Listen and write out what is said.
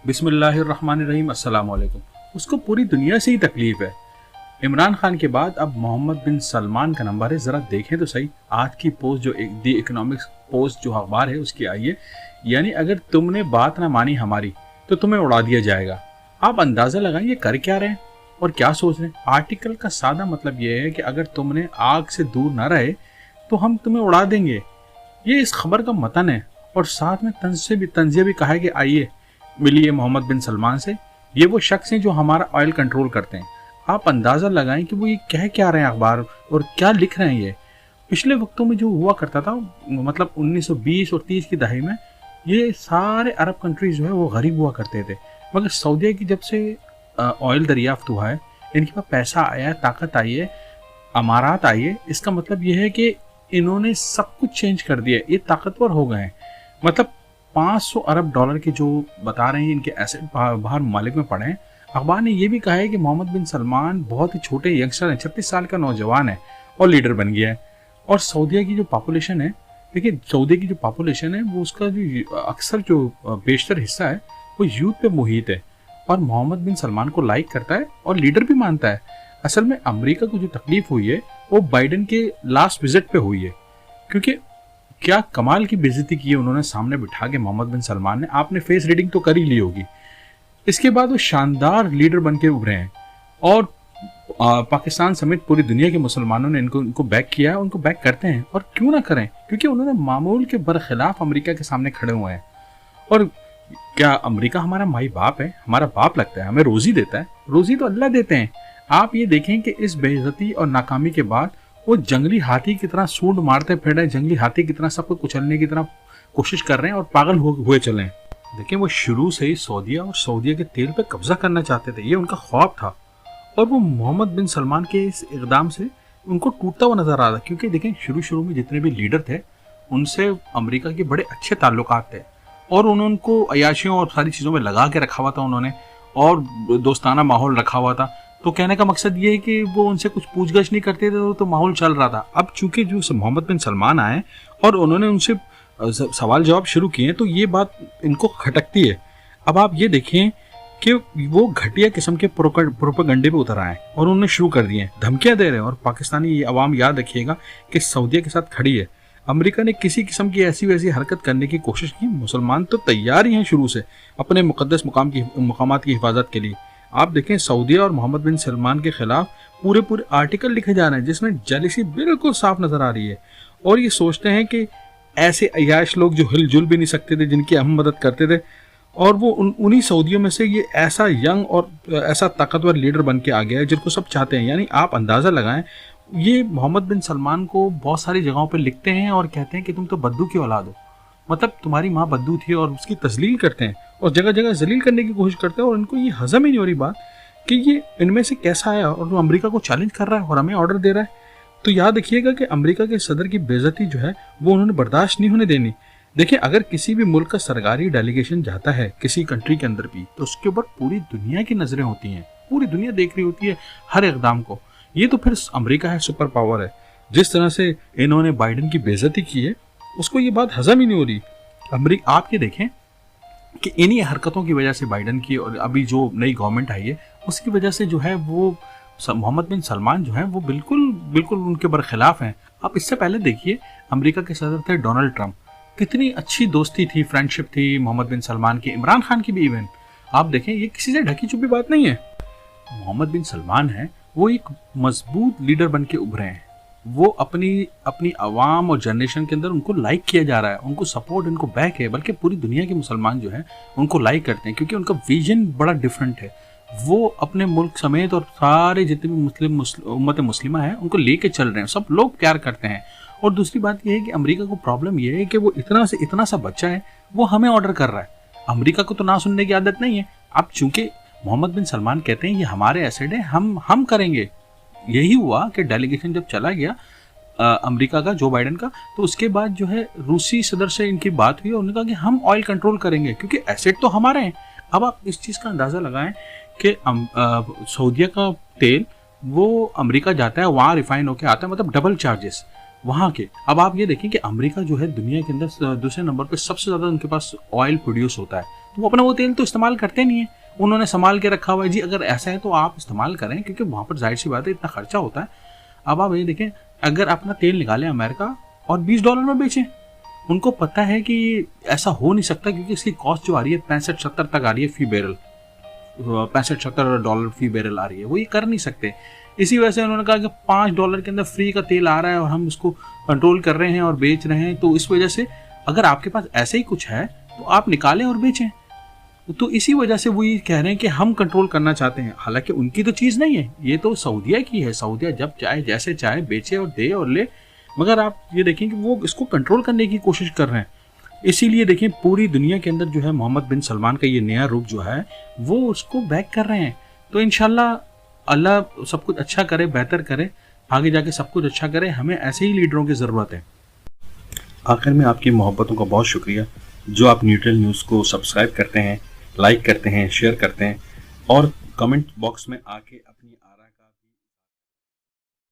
बिस्मिल्लाहिर्रहमानिर्रहीम, अस्सलाम वालेकुम। उसको पूरी दुनिया से ही तकलीफ है। इमरान खान के बाद अब मोहम्मद बिन सलमान का नंबर है। ज़रा देखें तो सही आज की पोस्ट, जो दी इकोनॉमिक्स पोस्ट जो अखबार है उसकी आई है। यानी अगर तुमने बात ना मानी हमारी तो तुम्हें उड़ा दिया जाएगा। आप अंदाज़ा लगाएं ये कर क्या रहे हैं और क्या सोच रहे हैं। आर्टिकल का सादा मतलब ये है कि अगर तुमने आग से दूर ना रहे तो हम तुम्हें उड़ा देंगे। ये इस खबर का मतन है और साथ में तंज़िया भी कहा है कि आइए मिलिए मोहम्मद बिन सलमान से। ये वो शख्स हैं जो हमारा ऑयल कंट्रोल करते हैं। आप अंदाज़ा लगाएं कि वो ये कह क्या रहे हैं अखबार और क्या लिख रहे हैं। ये पिछले वक्तों में जो हुआ करता था, मतलब 1920 और 30 की दहाई में, ये सारे अरब कंट्रीज जो है वो गरीब हुआ करते थे। मगर सऊदीया की जब से ऑयल दरियाफ्त हुआ है, इनके पास पैसा आया है, ताकत आई है, अमारात आई है, इसका मतलब ये है कि इन्होंने सब कुछ चेंज कर दिया। ये ताकतवर हो गए हैं। मतलब 500 अरब डॉलर के जो बता रहे हैं इनके एसेट बाहर ममालिक में पड़े हैं। अखबार ने यह भी कहा है कि मोहम्मद बिन सलमान बहुत ही छोटे यंगस्टर हैं, 36 साल का नौजवान है और लीडर बन गया है। और सऊदीया की जो पॉपुलेशन है, देखिए सऊदीया की जो पॉपुलेशन है वो उसका जो अक्सर जो बेशतर हिस्सा है वो यूथ पे मुहित है और मोहम्मद बिन सलमान को लाइक करता है और लीडर भी मानता है। असल में अमेरिका को जो तकलीफ हुई है वो बाइडेन के लास्ट विजिट पे हुई है, क्योंकि क्या कमाल की बेइज्जती की है उन्होंने सामने बिठा के मोहम्मद बिन सलमान ने। आपने फेस रीडिंग तो कर ही ली होगी। इसके बाद वो शानदार लीडर बन के उभरे हैं और पाकिस्तान समेत पूरी दुनिया के मुसलमानों ने इनको बैक किया है, उनको बैक करते हैं। और क्यों ना करें, क्योंकि उन्होंने मामूल के बरखिलाफ अमेरिका के सामने खड़े हुए हैं। और क्या अमेरिका हमारा माई बाप है, हमारा बाप लगता है, हमें रोजी देता है? रोजी तो अल्लाह देते हैं। आप ये देखें कि इस बेइज्जती और नाकामी के बाद वो जंगली हाथी की तरह सूंड मारते फिर रहे, जंगली हाथी की तरह सबको कुचलने की तरह कोशिश कर रहे हैं और पागल हुए चले हैं। देखिए वो शुरू से ही सऊदीया और सऊदीया के तेल पे कब्जा करना चाहते थे, ये उनका ख्वाब था। और वो मोहम्मद बिन सलमान के इस इकदाम से उनको टूटता हुआ नजर आ रहा, क्योंकि देखें शुरू में जितने भी लीडर थे उनसे अमेरिका के बड़े अच्छे ताल्लुकात थे और उन्होंने उनको अयाशियों और सारी चीज़ों में लगा के रखा हुआ था उन्होंने, और दोस्ताना माहौल रखा हुआ था। तो कहने का मकसद ये है कि वो उनसे कुछ पूछगछ नहीं करते थे, तो माहौल चल रहा था। अब चूंकि जो मोहम्मद बिन सलमान आए और उन्होंने उनसे सवाल जवाब शुरू किए तो ये बात इनको खटकती है। अब आप ये देखें कि वो घटिया किस्म के प्रोपेगंडे पे उतर आए और उन्होंने शुरू कर दिए, धमकियां दे रहे हैं। और पाकिस्तानी अवाम याद रखिएगा कि सऊदीया के साथ खड़ी है। अमेरिका ने किसी किस्म की ऐसी वैसी हरकत करने की कोशिश की। मुसलमान तो तैयार ही हैं शुरू से अपने मुकद्दस मकामात की हिफाजत के लिए। आप देखें सऊदीया और मोहम्मद बिन सलमान के खिलाफ पूरे आर्टिकल लिखे जा रहे हैं जिसमें जेलसी बिल्कुल साफ नजर आ रही है। और ये सोचते हैं कि ऐसे अयाश लोग जो हिलजुल भी नहीं सकते थे, जिनकी हम मदद करते थे, और वो उन्हीं सऊदियों में से ये ऐसा यंग और ऐसा ताकतवर लीडर बन के आ गया है जिनको सब चाहते हैं। यानी आप अंदाजा लगाएं, ये मोहम्मद बिन सलमान को बहुत सारी जगहों पर लिखते हैं और कहते हैं कि तुम तो बद्दू की औलाद हो, मतलब तुम्हारी माँ बद्दू थी, और उसकी तजलील करते हैं और जगह जगह जलील करने की कोशिश करते हैं। और इनको ये हजम ही नहीं हो रही बात कि ये इनमें से कैसा आया और वो अमेरिका को चैलेंज कर रहा है और हमें ऑर्डर दे रहा है। तो याद रखिएगा कि अमेरिका के सदर की बेइज्जती जो है वो उन्होंने बर्दाश्त नहीं होने देनी। देखिए अगर किसी भी मुल्क का सरकारी डेलीगेशन जाता है किसी कंट्री के अंदर भी, तो उसके ऊपर पूरी दुनिया की नजरें होती हैं, पूरी दुनिया देख रही होती है हर इकदाम को। ये तो फिर अमेरिका है, सुपर पावर है। जिस तरह से इन्होंने बाइडेन की बेइज्जती की है उसको ये बात हजम ही नहीं हो रही। आप ये देखें कि इन्हीं हरकतों की वजह से बाइडेन की और अभी जो नई गवर्नमेंट आई है उसकी वजह से जो है वो मोहम्मद बिन सलमान जो है वो बिल्कुल उनके बरखिलाफ हैं। आप इससे पहले देखिए अमेरिका के सदर थे डोनाल्ड ट्रंप, कितनी अच्छी दोस्ती थी, फ्रेंडशिप थी मोहम्मद बिन सलमान की, इमरान खान की भी इवन। आप देखें ये किसी से ढकी छुपी बात नहीं है। मोहम्मद बिन सलमान है वो एक मजबूत लीडर बन के उभरे हैं। वो अपनी आवाम और जनरेशन के अंदर उनको लाइक किया जा रहा है, उनको सपोर्ट, उनको बैक है, बल्कि पूरी दुनिया के मुसलमान जो है उनको लाइक करते हैं क्योंकि उनका विजन बड़ा डिफरेंट है। वो अपने मुल्क समेत और सारे जितने भी उम्मत मुस्लिमा है उनको लेके चल रहे हैं, सब लोग प्यार करते हैं। और दूसरी बात यह है कि अमेरिका को प्रॉब्लम यह है कि वो इतना सा बच्चा है, वो हमें ऑर्डर कर रहा है। अमेरिका को तो ना सुनने की आदत नहीं है। अब चूंकि मोहम्मद बिन सलमान कहते हैं ये हमारे एसेट है, हम करेंगे। यही हुआ कि डेलीगेशन जब चला गया अमेरिका का, जो बाइडेन का, तो उसके बाद जो है रूसी सदर से इनकी बात हुई और उन्होंने कहा कि हम ऑयल कंट्रोल करेंगे क्योंकि एसेट तो हमारे हैं। अब आप इस चीज़ का अंदाज़ा लगाएं कि सऊदीया का तेल वो अमेरिका जाता है, वहाँ रिफाइन होकर आता है, मतलब डबल चार्जेस वहाँ के। अब आप ये देखें कि अमेरिका जो है दुनिया के अंदर दूसरे नंबर पे सबसे ज़्यादा उनके पास ऑयल प्रोड्यूस होता है, तो वो अपना वो तेल तो इस्तेमाल करते नहीं है, उन्होंने संभाल के रखा हुआ है। जी अगर ऐसा है तो आप इस्तेमाल करें, क्योंकि वहाँ पर जाहिर सी बात है इतना खर्चा होता है। अब आप ये देखें, अगर अपना तेल निकालें अमेरिका और $20 में बेचें, उनको पता है कि ऐसा हो नहीं सकता, क्योंकि इसकी कॉस्ट जो आ रही है 65-70 तक आ रही है फी बैरल, $65-70 फी बैरल आ रही है, वो ये कर नहीं सकते। इसी वजह से उन्होंने कहा कि $5 के अंदर फ्री का तेल आ रहा है और हम उसको कंट्रोल कर रहे हैं और बेच रहे हैं। तो इस वजह से अगर आपके पास ऐसे ही कुछ है तो आप निकालें और बेचें। तो इसी वजह से वो ये कह रहे हैं कि हम कंट्रोल करना चाहते हैं। हालांकि उनकी तो चीज़ नहीं है, ये तो सऊदीया की है। सऊदीया जब चाहे जैसे चाहे बेचे और दे और ले, मगर आप ये देखें कि वो इसको कंट्रोल करने की कोशिश कर रहे हैं। इसीलिए देखें पूरी दुनिया के अंदर जो है मोहम्मद बिन सलमान का ये नया रुख जो है वो उसको बैक कर रहे हैं। तो इंशाल्लाह अल्लाह सब कुछ अच्छा करे, बेहतर करे, आगे जाके सब कुछ अच्छा करे। हमें ऐसे ही लीडरों की ज़रूरत है। आखिर में आपकी मोहब्बतों का बहुत शुक्रिया जो आप न्यूट्रल न्यूज़ को सब्सक्राइब करते हैं, लाइक करते हैं, शेयर करते हैं और कमेंट बॉक्स में आके अपनी